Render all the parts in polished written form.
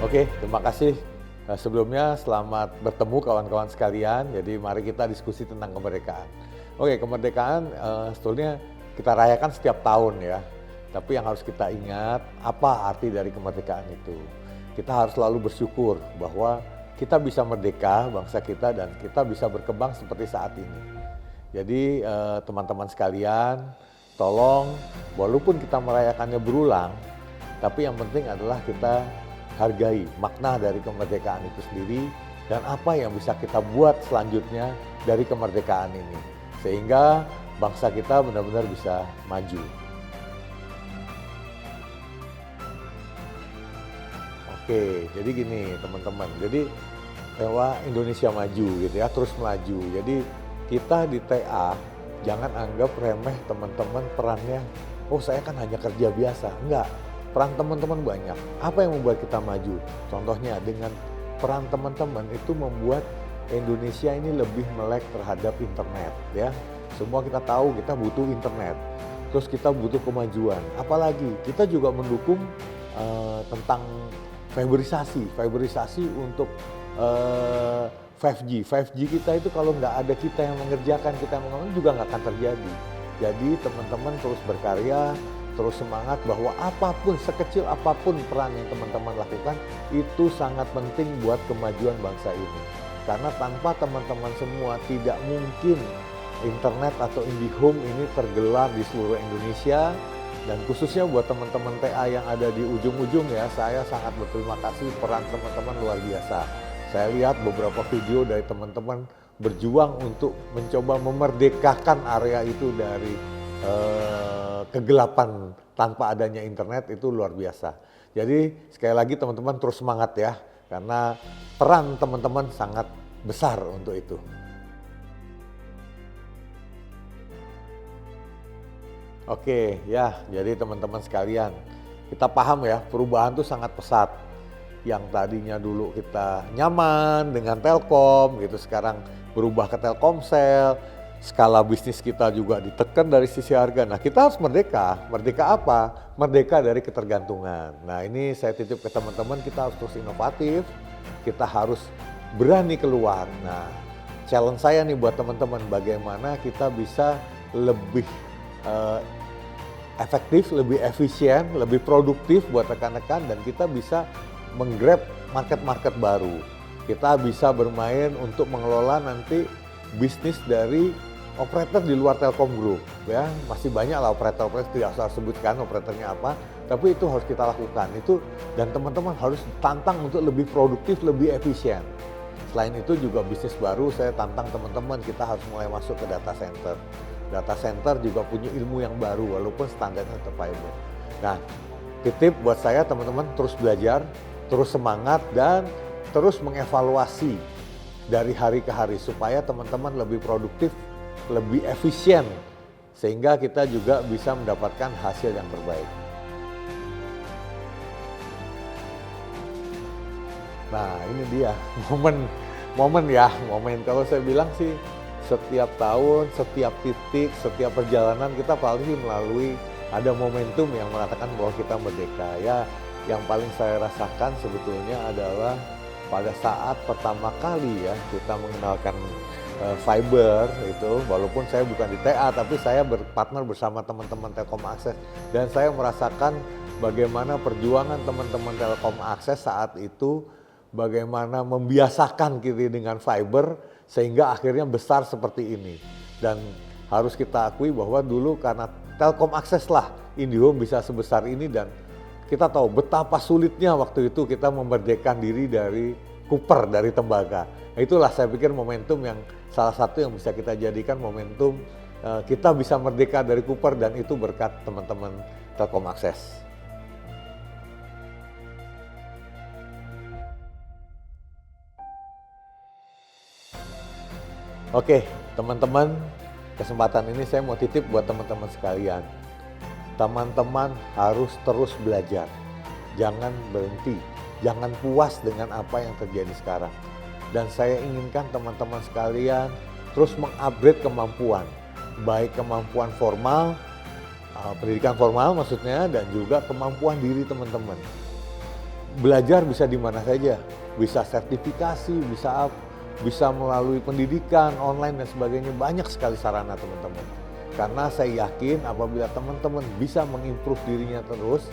Oke, terima kasih. Sebelumnya selamat bertemu kawan-kawan sekalian. Jadi mari kita diskusi tentang kemerdekaan. Oke, kemerdekaan sebetulnya kita rayakan setiap tahun ya. Tapi yang harus kita ingat, apa arti dari kemerdekaan itu? Kita harus selalu bersyukur bahwa kita bisa merdeka, bangsa kita, dan kita bisa berkembang seperti saat ini. Jadi teman-teman sekalian, tolong walaupun kita merayakannya berulang, tapi yang penting adalah kita hargai makna dari kemerdekaan itu sendiri dan apa yang bisa kita buat selanjutnya dari kemerdekaan ini. Sehingga bangsa kita benar-benar bisa maju. Oke, jadi gini teman-teman. Jadi bahwa Indonesia maju gitu ya, terus melaju. Jadi kita di TA jangan anggap remeh teman-teman perannya, oh saya kan hanya kerja biasa. Enggak. Peran teman-teman banyak. Apa yang membuat kita maju? Contohnya dengan peran teman-teman itu membuat Indonesia ini lebih melek terhadap internet ya. Semua kita tahu kita butuh internet. Terus kita butuh kemajuan. Apalagi kita juga mendukung tentang fiberisasi untuk 5G. 5G kita itu kalau nggak ada kita yang mengerjakan, kita yang mengamankan juga nggak akan terjadi. Jadi teman-teman terus berkarya, terus semangat bahwa apapun, sekecil apapun peran yang teman-teman lakukan itu sangat penting buat kemajuan bangsa ini. Karena tanpa teman-teman semua tidak mungkin internet atau IndiHome ini tergelar di seluruh Indonesia. Dan khususnya buat teman-teman TA yang ada di ujung-ujung ya, saya sangat berterima kasih, peran teman-teman luar biasa. Saya lihat beberapa video dari teman-teman berjuang untuk mencoba memerdekakan area itu dari kegelapan tanpa adanya internet, itu luar biasa. Jadi sekali lagi teman-teman terus semangat ya, karena peran teman-teman sangat besar untuk itu. Oke ya, jadi teman-teman sekalian, kita paham ya perubahan itu sangat pesat. Yang tadinya dulu kita nyaman dengan Telkom gitu, sekarang berubah ke Telkomsel. Skala bisnis kita juga ditekan dari sisi harga. Nah kita harus merdeka. Merdeka apa? Merdeka dari ketergantungan. Nah ini saya titip ke teman-teman, kita harus terus inovatif. Kita harus berani keluar. Nah challenge saya nih buat teman-teman, bagaimana kita bisa lebih efektif, lebih efisien, lebih produktif buat rekan-rekan, dan kita bisa menggrab market-market baru. Kita bisa bermain untuk mengelola nanti bisnis dari operator di luar Telkom Group ya. Masih banyak lah operator-operator, tidak usah sebutkan operatornya apa, tapi itu harus kita lakukan itu, dan teman-teman harus tantang untuk lebih produktif, lebih efisien. Selain itu juga bisnis baru, saya tantang teman-teman, kita harus mulai masuk ke data center. Data center juga punya ilmu yang baru walaupun standarnya tetap fiber. Nah, titip buat saya teman-teman, terus belajar, terus semangat, dan terus mengevaluasi dari hari ke hari supaya teman-teman lebih produktif, lebih efisien, sehingga kita juga bisa mendapatkan hasil yang terbaik. Nah ini dia momen kalau saya bilang sih setiap tahun, setiap titik, setiap perjalanan kita pasti melalui ada momentum yang mengatakan bahwa kita merdeka ya. Yang paling saya rasakan sebetulnya adalah pada saat pertama kali ya kita mengenalkan fiber itu, walaupun saya bukan di TA tapi saya berpartner bersama teman-teman Telkom Akses, dan saya merasakan bagaimana perjuangan teman-teman Telkom Akses saat itu, bagaimana membiasakan kita dengan fiber sehingga akhirnya besar seperti ini. Dan harus kita akui bahwa dulu karena Telkom Akses lah IndiHome bisa sebesar ini, dan kita tahu betapa sulitnya waktu itu kita memerdekakan diri dari kuper, dari tembaga. Nah, itulah saya pikir momentum yang salah satu yang bisa kita jadikan momentum kita bisa merdeka dari kuper, dan itu berkat teman-teman Telkom Akses. Oke, teman-teman, kesempatan ini saya mau titip buat teman-teman sekalian. Teman-teman harus terus belajar, jangan berhenti, jangan puas dengan apa yang terjadi sekarang. Dan saya inginkan teman-teman sekalian terus mengupgrade kemampuan, baik kemampuan formal, pendidikan formal maksudnya, dan juga kemampuan diri teman-teman. belajar bisa di mana saja, bisa sertifikasi, bisa melalui pendidikan online dan sebagainya, banyak sekali sarana teman-teman. Karena saya yakin apabila teman-teman bisa mengimprove dirinya terus,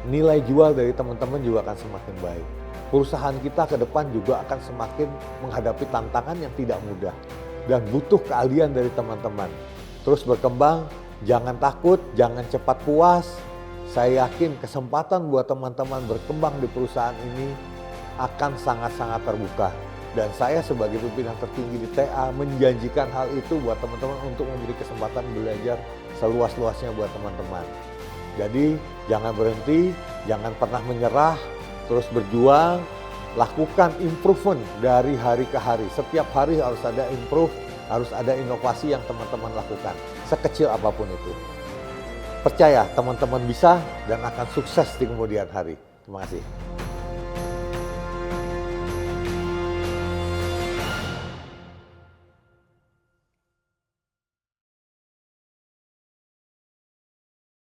nilai jual dari teman-teman juga akan semakin baik. Perusahaan kita ke depan juga akan semakin menghadapi tantangan yang tidak mudah dan butuh keahlian dari teman-teman. Terus berkembang, jangan takut, jangan cepat puas. Saya yakin kesempatan buat teman-teman berkembang di perusahaan ini akan sangat-sangat terbuka. Dan saya sebagai pimpinan tertinggi di TA menjanjikan hal itu buat teman-teman untuk memberi kesempatan belajar seluas-luasnya buat teman-teman. Jadi jangan berhenti, jangan pernah menyerah, terus berjuang, lakukan improvement dari hari ke hari. Setiap hari harus ada improve, harus ada inovasi yang teman-teman lakukan, sekecil apapun itu. Percaya teman-teman bisa dan akan sukses di kemudian hari. Terima kasih.